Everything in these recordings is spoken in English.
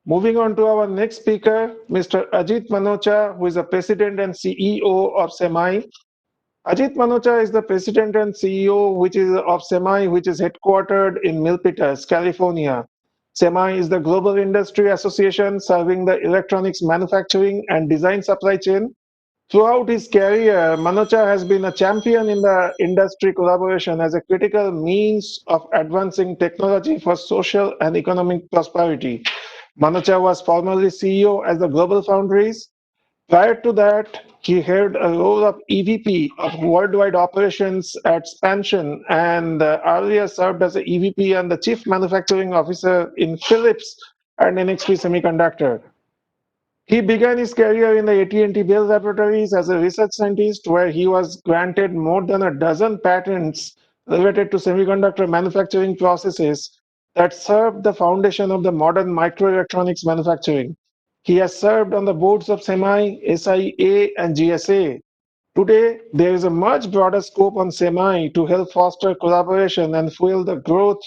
Moving on to our next speaker, Mr. Ajit Manocha, who is the President and CEO of SEMI. Ajit Manocha is the President and CEO of SEMI, which is headquartered in Milpitas, California. SEMI is the global industry association serving the electronics manufacturing and design supply chain. Throughout his career, Manocha has been a champion in the industry collaboration as a critical means of advancing technology for social and economic prosperity. Manocha was formerly CEO as the Global Foundries. Prior to that, he held a role of EVP of worldwide operations at Spansion and earlier served as the EVP and the Chief Manufacturing Officer in Philips and NXP Semiconductor. He began his career in the AT&T Bell Laboratories as a research scientist, where he was granted more than a dozen patents related to semiconductor manufacturing processes that served the foundation of the modern microelectronics manufacturing. He has served on the boards of SEMI, SIA, and GSA. Today, there is a much broader scope on SEMI to help foster collaboration and fuel the growth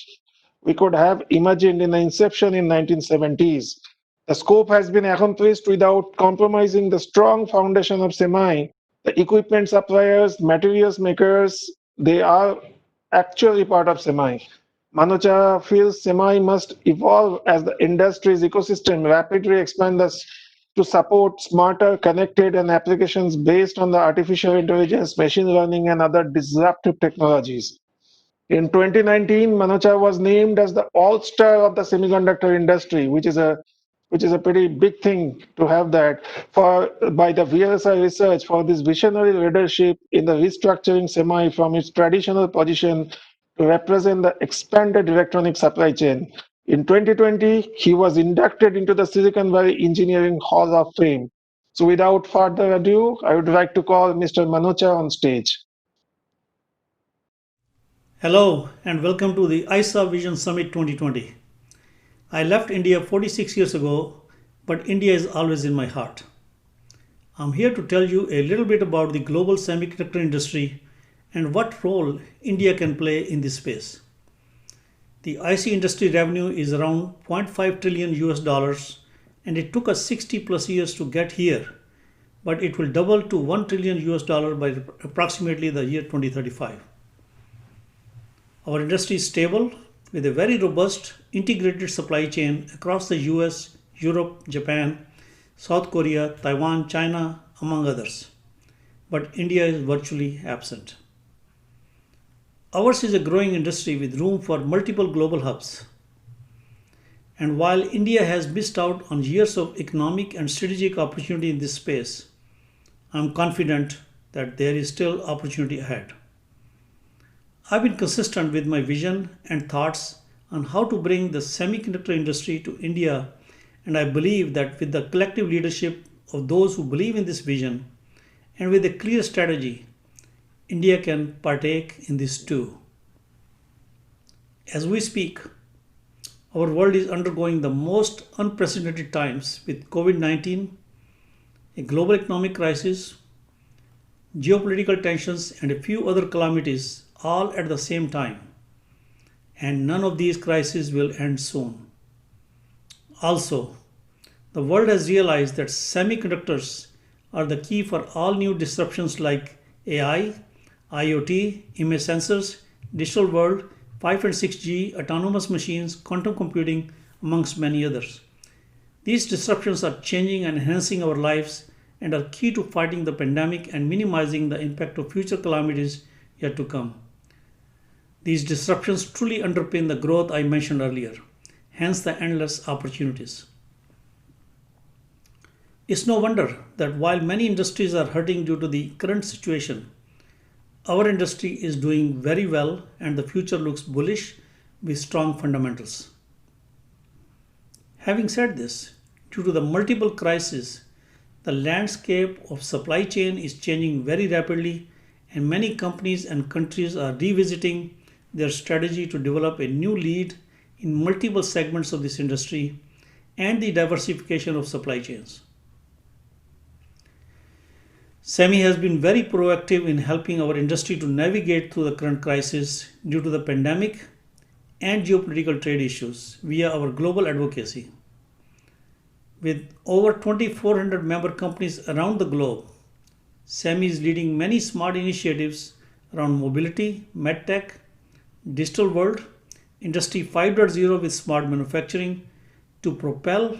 we could have imagined in the inception in 1970s. The scope has been accomplished without compromising the strong foundation of SEMI. The equipment suppliers, materials makers, they are actually part of SEMI. Manocha feels SEMI must evolve as the industry's ecosystem rapidly expands to support smarter, connected, and applications based on the artificial intelligence, machine learning, and other disruptive technologies. In 2019, Manocha was named as the All-Star of the semiconductor industry, which is a pretty big thing to have that for by the VLSI research for this visionary leadership in the restructuring semi from its traditional position to represent the expanded electronic supply chain. In 2020, he was inducted into the Silicon Valley Engineering Hall of Fame. So without further ado, I would like to call Mr. Manocha on stage. Hello and welcome to the ISA Vision Summit 2020. I left India 46 years ago, but India is always in my heart. I'm here to tell you a little bit about the global semiconductor industry and what role India can play in this space. The IC industry revenue is around zero point 0.5 trillion US dollars and it took us 60 plus years to get here, but it will double to 1 trillion US dollar by approximately the year 2035. Our industry is stable with a very robust integrated supply chain across the US, Europe, Japan, South Korea, Taiwan, China, among others. But India is virtually absent. Ours is a growing industry with room for multiple global hubs. And while India has missed out on years of economic and strategic opportunity in this space, I'm confident that there is still opportunity ahead. I've been consistent with my vision and thoughts on how to bring the semiconductor industry to India, and I believe that with the collective leadership of those who believe in this vision and with a clear strategy, India can partake in this too. As we speak, our world is undergoing the most unprecedented times with COVID 19, a global economic crisis, geopolitical tensions, and a few other calamities all at the same time. And none of these crises will end soon. Also, the world has realized that semiconductors are the key for all new disruptions like AI, IoT, image sensors, digital world, 5 and 6G, autonomous machines, quantum computing, amongst many others. These disruptions are changing and enhancing our lives and are key to fighting the pandemic and minimizing the impact of future calamities yet to come. These disruptions truly underpin the growth I mentioned earlier, hence the endless opportunities. It's no wonder that while many industries are hurting due to the current situation, our industry is doing very well and the future looks bullish with strong fundamentals. Having said this, due to the multiple crises, the landscape of supply chain is changing very rapidly and many companies and countries are revisiting their strategy to develop a new lead in multiple segments of this industry and the diversification of supply chains. SEMI has been very proactive in helping our industry to navigate through the current crisis due to the pandemic and geopolitical trade issues via our global advocacy. With over 2,400 member companies around the globe, SAMI is leading many smart initiatives around mobility, medtech, digital world, Industry 5.0 with smart manufacturing to propel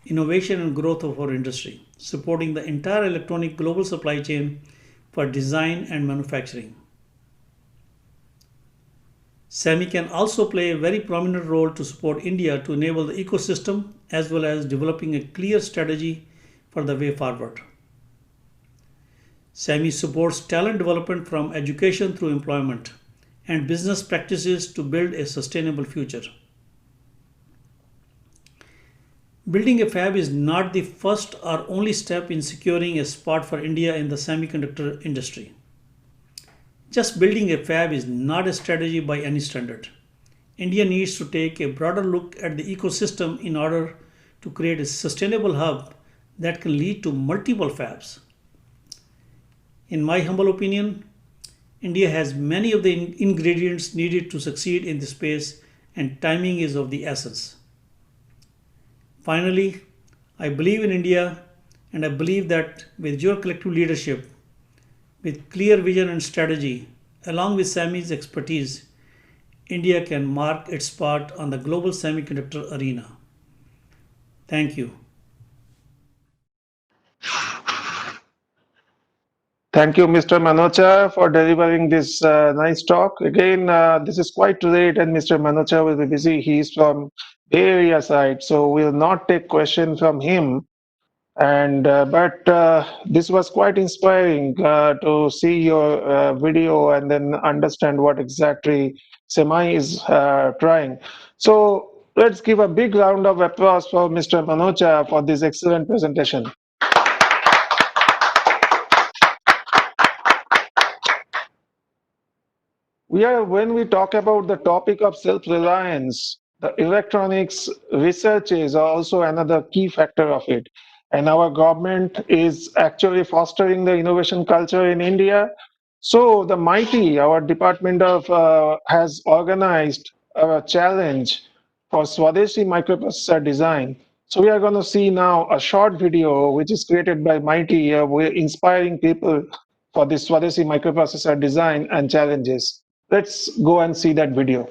innovation and growth of our industry, supporting the entire electronic global supply chain for design and manufacturing. SAMI can also play a very prominent role to support India to enable the ecosystem as well as developing a clear strategy for the way forward. SAMI supports talent development from education through employment and business practices to build a sustainable future. Building a fab is not the first or only step in securing a spot for India in the semiconductor industry. Just building a fab is not a strategy by any standard. India needs to take a broader look at the ecosystem in order to create a sustainable hub that can lead to multiple fabs. In my humble opinion, India has many of the ingredients needed to succeed in this space, and timing is of the essence. Finally, I believe in India, and I believe that with your collective leadership, with clear vision and strategy, along with SAMI's expertise, India can mark its spot on the global semiconductor arena. Thank you. Thank you, Mr. Manocha, for delivering this nice talk. Again, this is quite late, and Mr. Manocha will be busy. He's from Bay Area side, so we'll not take questions from him. And but this was quite inspiring to see your video and then understand what exactly Semi is trying. So let's give a big round of applause for Mr. Manocha for this excellent presentation. When we talk about the topic of self-reliance, the electronics research is also another key factor of it. And our government is actually fostering the innovation culture in India. So the mighty, our department of has organized a challenge for Swadeshi microprocessor design. So we are going to see now a short video which is created by Mighty. We're inspiring people for this Swadeshi microprocessor design and challenges. Let's go and see that video.